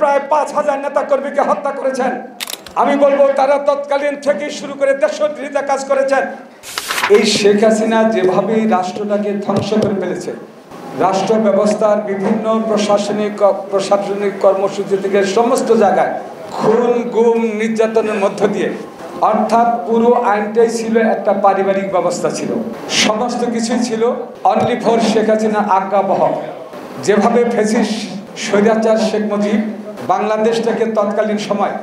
প্রায় ৫,০০০ নেতা কর্মীকে হত্যা করেছেন। আমি বলবো তারা তৎকালীন থেকে শুরু করে দেশদ্রোহিতা কাজ করেছেন। এই শেখ হাসিনা যেভাবে রাষ্ট্রটাকে ধ্বংস করে ফেলেছে, রাষ্ট্র ব্যবস্থার বিভিন্ন প্রশাসনিক কর্মসূচি থেকে সমস্ত জায়গায় খুন গুম নির্যাতনের মধ্য দিয়ে, অর্থাৎ পুরো আইনটাই ছিল একটা পারিবারিক ব্যবস্থা ছিল, সমস্ত কিছুই ছিল অনলি ফর শেখ হাসিনার আজ্ঞাবহ। যেভাবে ফ্যাসিস্ট স্বৈরাচার শেখ মুজিব বাংলাদেশটাকে তৎকালীন সময়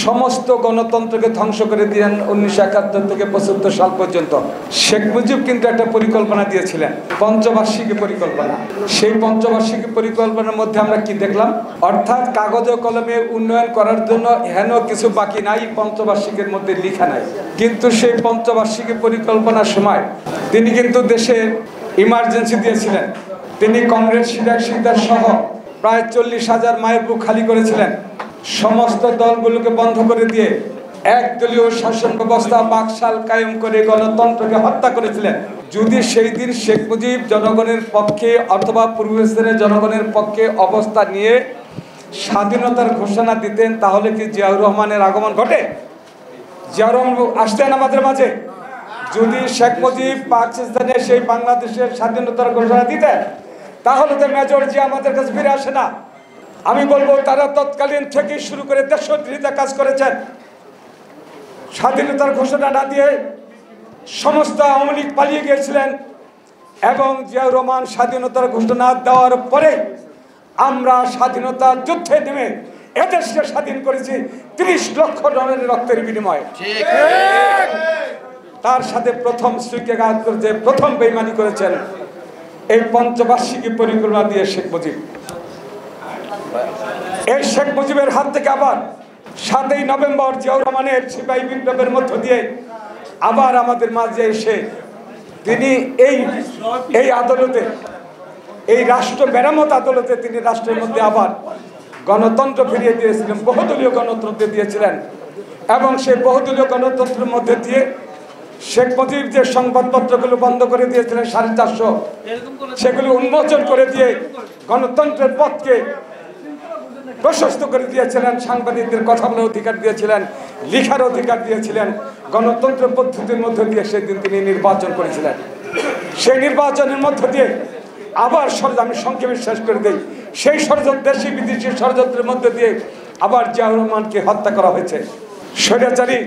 সমস্ত গণতন্ত্রকে ধ্বংস করে দিলেন 1971 থেকে 75 সাল পর্যন্ত। শেখ মুজিব কিন্তু একটা পরিকল্পনা দিয়েছিলেন, পঞ্চবার্ষিকী পরিকল্পনা। সেই পঞ্চবার্ষিকী পরিকল্পনার মধ্যে আমরা কি দেখলাম, অর্থাৎ কাগজে কলমে উন্নয়ন করার জন্য হেন কিছু বাকি নাই, পঞ্চবার্ষিকীর মধ্যে লেখা নাই। কিন্তু সেই পঞ্চবার্ষিকী পরিকল্পনার সময় তিনি কিন্তু দেশে ইমার্জেন্সি দিয়েছিলেন। তিনি কংগ্রেস সিদ্ধার সহ প্রায় 40,000 মায়ের বুক খালি করেছিলেন। সমস্ত দলগুলোকে বন্ধ করে দিয়ে একদলীয় শাসন ব্যবস্থা বাকশাল কায়েম করে গণতন্ত্রকে হত্যা করেছিলেন। যদি সেই দিন শেখ মুজিব জনগণের পক্ষে অথবা পূর্বস্থের জনগণের পক্ষে অবস্থা নিয়ে স্বাধীনতার ঘোষণা দিতেন, তাহলে কি জিয়াউর রহমানের আগমন ঘটে? জিয়াউর রহমান আসতেন আমাদের মাঝে? যদি শেখ মুজিব পাকিস্তানে সেই বাংলাদেশের স্বাধীনতার ঘোষণা দিতেন, তাহলে তো মেজর জিয়া আমাদের কাছে ফিরে আসে না। আমি বলবো তারা তৎকালীন থেকে শুরু করে দেশদ্রোহিতা কাজ করেছেন। স্বাধীনতার ঘোষণা না দিয়ে সমস্ত আওয়ামী লীগ পালিয়ে গিয়েছিলেন, এবং জিয়াউর রহমান স্বাধীনতার ঘোষণা দেওয়ার পরে আমরা স্বাধীনতার যুদ্ধে নেমে এদেশকে স্বাধীন করেছি 30 লক্ষ জনের রক্তের বিনিময়ে। তার সাথে প্রথম স্ত্রীকে ঘাত করেছে, প্রথম বেইমানি করেছেন এই পঞ্চবার্ষিকী পরিকল্পনা দিয়ে শেখ মুজিব। এই শেখ মুজিবের হাত থেকে আবার 7ই নভেম্বর জিয়াউর রহমানের সিপাহী বিপ্লবের মধ্য দিয়ে আবার আমাদের মাঝে এসে তিনি এই আদালতে, এই রাষ্ট্র মেরামত আদালতে তিনি রাষ্ট্রের মধ্যে আবার গণতন্ত্র ফিরিয়ে দিয়েছিলেন, বহুদলীয় গণতন্ত্র দিয়েছিলেন। এবং সেই বহুদলীয় গণতন্ত্রের মধ্যে দিয়ে শেখ মুজিব যে সংবাদপত্রগুলো বন্ধ করে দিয়েছিলেন 450, সেগুলো উন্মোচন করে দিয়ে গণতন্ত্রের পথকে প্রশস্ত করে দিয়েছিলেন। সাংবাদিকদের কথা বলার অধিকার দিয়েছিলেন, লেখার অধিকার দিয়েছিলেন। গণতন্ত্র পদ্ধতির মধ্য দিয়ে সেদিন তিনি নির্বাচন করেছিলেন। সেই নির্বাচনের মধ্য দিয়ে আবার আমি সংক্ষেপে শেষ করে দিই, সেই ষড়যন্ত্র, দেশি বিদেশি ষড়যন্ত্রের মধ্য দিয়ে আবার জিয়াউর রহমানকে হত্যা করা হয়েছে। স্বৈরাচারী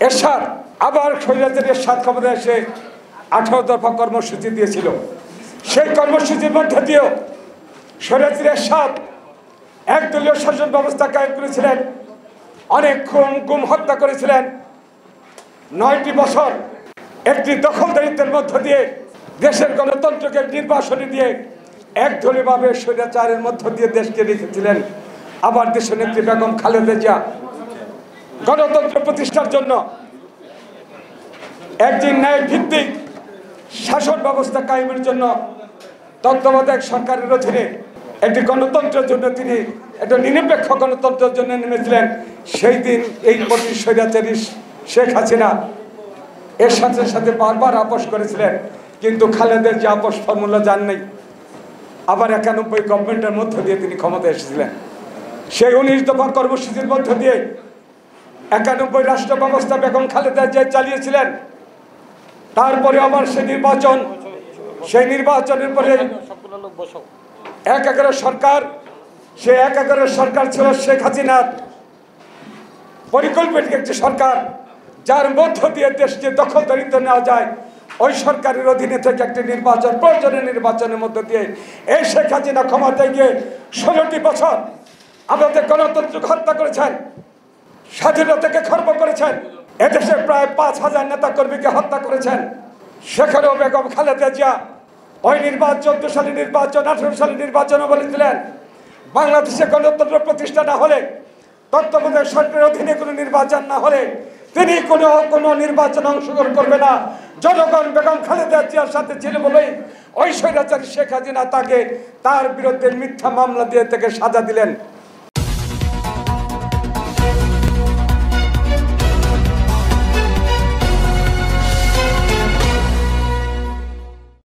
এরশাদ আবার স্বৈরাচারী এরশাদ ক্ষমতায় এসে 18 দফা কর্মসূচি দিয়েছিল। সেই কর্মসূচির মধ্যে দিয়েও স্বৈরাচারী এরশাদ একদলীয় শাসন ব্যবস্থা কায়েম করেছিলেন, অনেক খুন গুম হত্যা করেছিলেন। 9টি বছর একটি দখলদারিত্বের মধ্য দিয়ে দেশের গণতন্ত্রকে নির্বাসনে দিয়ে একদলীয়ভাবে স্বৈরাচারের মধ্য দিয়ে দেশকে রেখেছিলেন। আবার দেশনেত্রী বেগম খালেদা জিয়া গণতন্ত্র প্রতিষ্ঠার জন্য একটি ন্যায় ভিত্তিক শাসন ব্যবস্থা কায়েমের জন্য তত্ত্বাবধায়ক সরকারের অধীনে একটি গণতন্ত্রের জন্য তিনি একটা নিরপেক্ষ গণতন্ত্রের জন্য নেমেছিলেন। সেই দিন এই স্বৈরাচারী শেখ হাসিনা এর সাথে সাথে বারবার আপোষ করেছিলেন, কিন্তু খালেদের যে আপোষ ফর্মুলা জান নেই। আবার 91 গভর্নমেন্টের মধ্য দিয়ে তিনি ক্ষমতায় এসেছিলেন। সেই 19 দফা কর্মসূচির মধ্য দিয়ে 91 রাষ্ট্র ব্যবস্থা বেগম খালেদা জিয়া চালিয়েছিলেন। তারপরে আবার সেই নির্বাচনের পরে একাগারের সরকার, সেই একাগারের সরকার ছিল শেখ হাসিনার পরিকল্পিত একটি সরকার, যার মধ্য দিয়ে দেশকে দখলদারিত্ব নেওয়া যায়। ওই সরকারের অধীনে থেকে একটি নির্বাচন, প্রয়োজনীয় নির্বাচনের মধ্য দিয়ে এই শেখ হাসিনা ক্ষমতায় গিয়ে 16টি বছর আমাদের গণতন্ত্রকে হত্যা করেছেন, স্বাধীনতাকে খর্ব করেছেন। এদেশে প্রায় 5,000 নেতা কর্মীকে হত্যা করেছেন। সেখানেও বেগম খালেদা জিয়া ওই নির্বাচন, 14 সালের নির্বাচন, 18 সালের নির্বাচনও বলেছিলেন বাংলাদেশে গণতন্ত্র প্রতিষ্ঠা না হলে, তত্ত্বাবধায়ক সরকারের অধীনে কোনো নির্বাচন না হলে তিনি কোনো নির্বাচনে অংশগ্রহণ করবে না। জনগণ বেগম খালেদা জিয়ার সাথে ছিল বলেই ওই স্বৈরাচারী শেখ হাসিনা তার বিরুদ্ধে মিথ্যা মামলা দিয়ে তাকে সাজা দিলেন।